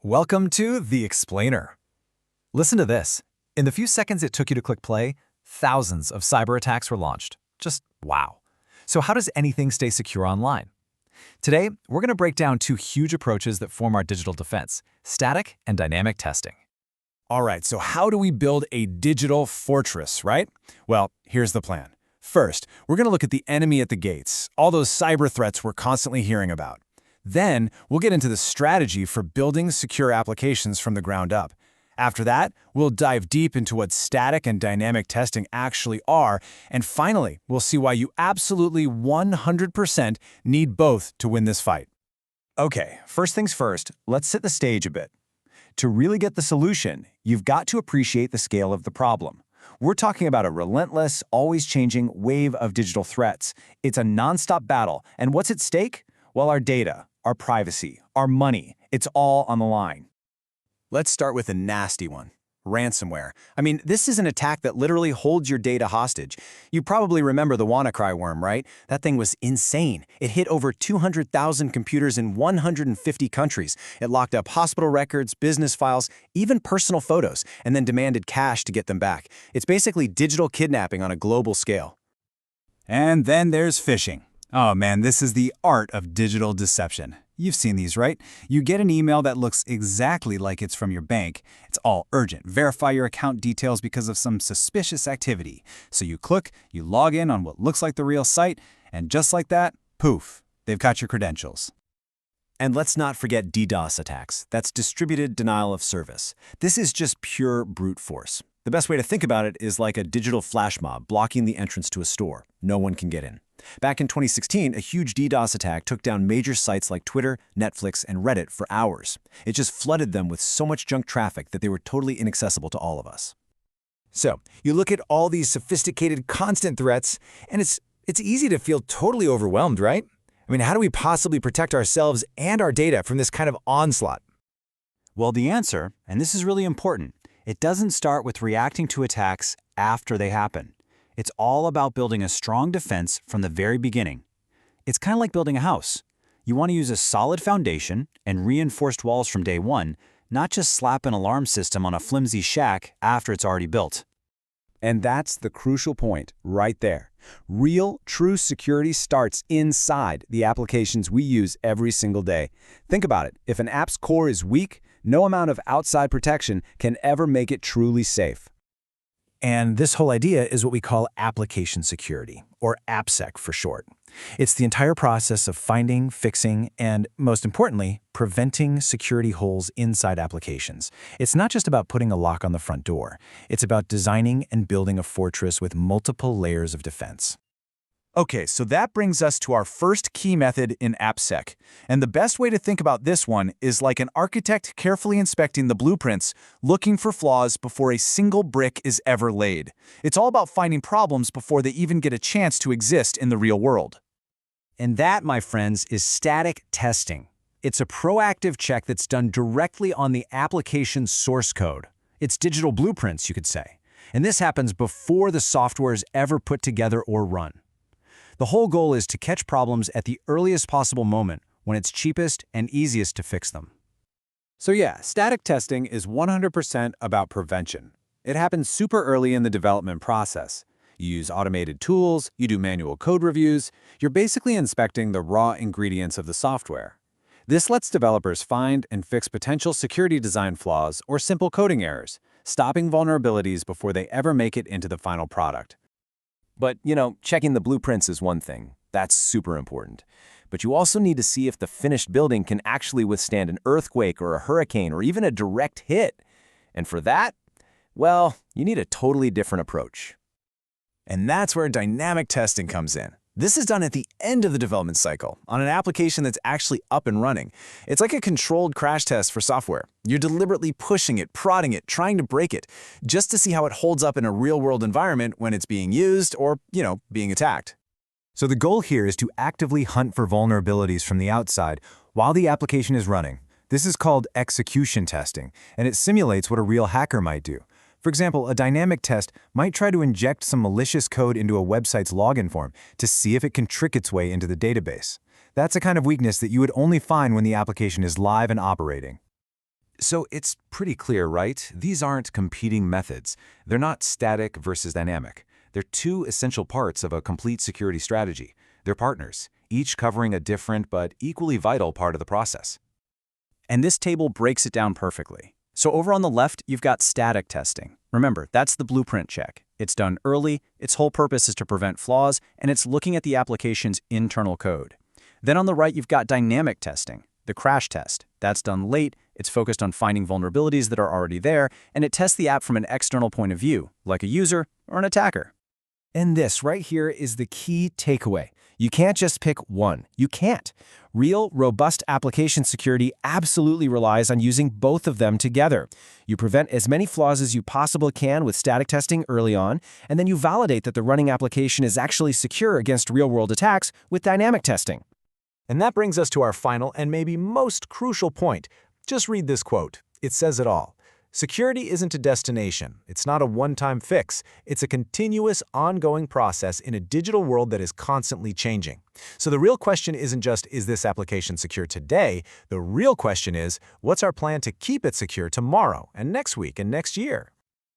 Welcome to The Explainer. Listen to this. In the few seconds it took you to click play, thousands of cyber attacks were launched. Just wow. So how does anything stay secure online? Today, we're going to break down two huge approaches that form our digital defense: static and dynamic testing. All right, so how do we build a digital fortress, right? Well, here's the plan. First, we're going to look at the enemy at the gates, all those cyber threats we're constantly hearing about. Then, we'll get into the strategy for building secure applications from the ground up. After that, we'll dive deep into what static and dynamic testing actually are, and finally, we'll see why you absolutely 100% need both to win this fight. Okay, first things first, let's set the stage a bit. To really get the solution, you've got to appreciate the scale of the problem. We're talking about a relentless, always changing wave of digital threats. It's a nonstop battle, and what's at stake? Well, our data, our privacy, our money, it's all on the line. Let's start with a nasty one. Ransomware. I mean, this is an attack that literally holds your data hostage. You probably remember the WannaCry worm, right? That thing was insane. It hit over 200,000 computers in 150 countries. It locked up hospital records, business files, even personal photos, and then demanded cash to get them back. It's basically digital kidnapping on a global scale. And then there's phishing. Oh man, this is the art of digital deception. You've seen these, right? You get an email that looks exactly like it's from your bank. It's all urgent. Verify your account details because of some suspicious activity. So you click, you log in on what looks like the real site, and just like that, poof, they've got your credentials. And let's not forget DDoS attacks. That's distributed denial of service. This is just pure brute force. The best way to think about it is like a digital flash mob blocking the entrance to a store. No one can get in. Back in 2016, a huge DDoS attack took down major sites like Twitter, Netflix, and Reddit for hours. It just flooded them with so much junk traffic that they were totally inaccessible to all of us. So, you look at all these sophisticated constant threats, and it's easy to feel totally overwhelmed, right? I mean, how do we possibly protect ourselves and our data from this kind of onslaught? Well, the answer, and this is really important, it doesn't start with reacting to attacks after they happen. It's all about building a strong defense from the very beginning. It's kind of like building a house. You want to use a solid foundation and reinforced walls from day one, not just slap an alarm system on a flimsy shack after it's already built. And that's the crucial point right there. Real, true security starts inside the applications we use every single day. Think about it. If an app's core is weak, no amount of outside protection can ever make it truly safe. And this whole idea is what we call application security, or AppSec for short. It's the entire process of finding, fixing, and, most importantly, preventing security holes inside applications. It's not just about putting a lock on the front door. It's about designing and building a fortress with multiple layers of defense. Okay, so that brings us to our first key method in AppSec. And the best way to think about this one is like an architect carefully inspecting the blueprints, looking for flaws before a single brick is ever laid. It's all about finding problems before they even get a chance to exist in the real world. And that, my friends, is static testing. It's a proactive check that's done directly on the application's source code. It's digital blueprints, you could say. And this happens before the software is ever put together or run. The whole goal is to catch problems at the earliest possible moment when it's cheapest and easiest to fix them. So yeah, static testing is 100% about prevention. It happens super early in the development process. You use automated tools, you do manual code reviews, you're basically inspecting the raw ingredients of the software. This lets developers find and fix potential security design flaws or simple coding errors, stopping vulnerabilities before they ever make it into the final product. But, checking the blueprints is one thing. That's super important. But you also need to see if the finished building can actually withstand an earthquake or a hurricane or even a direct hit. And for that, well, you need a totally different approach. And that's where dynamic testing comes in. This is done at the end of the development cycle, on an application that's actually up and running. It's like a controlled crash test for software. You're deliberately pushing it, prodding it, trying to break it, just to see how it holds up in a real-world environment when it's being used or, being attacked. So the goal here is to actively hunt for vulnerabilities from the outside while the application is running. This is called execution testing, and it simulates what a real hacker might do. For example, a dynamic test might try to inject some malicious code into a website's login form to see if it can trick its way into the database. That's a kind of weakness that you would only find when the application is live and operating. So it's pretty clear, right? These aren't competing methods. They're not static versus dynamic. They're two essential parts of a complete security strategy. They're partners, each covering a different but equally vital part of the process. And this table breaks it down perfectly. So over on the left, you've got static testing. Remember, that's the blueprint check. It's done early, its whole purpose is to prevent flaws, and it's looking at the application's internal code. Then on the right, you've got dynamic testing, the crash test. That's done late, it's focused on finding vulnerabilities that are already there, and it tests the app from an external point of view, like a user or an attacker. And this right here is the key takeaway. You can't just pick one. You can't. Real, robust application security absolutely relies on using both of them together. You prevent as many flaws as you possibly can with static testing early on, and then you validate that the running application is actually secure against real-world attacks with dynamic testing. And that brings us to our final and maybe most crucial point. Just read this quote. It says it all. Security isn't a destination. It's not a one-time fix. It's a continuous, ongoing process in a digital world that is constantly changing. So the real question isn't just, is this application secure today? The real question is, what's our plan to keep it secure tomorrow and next week and next year?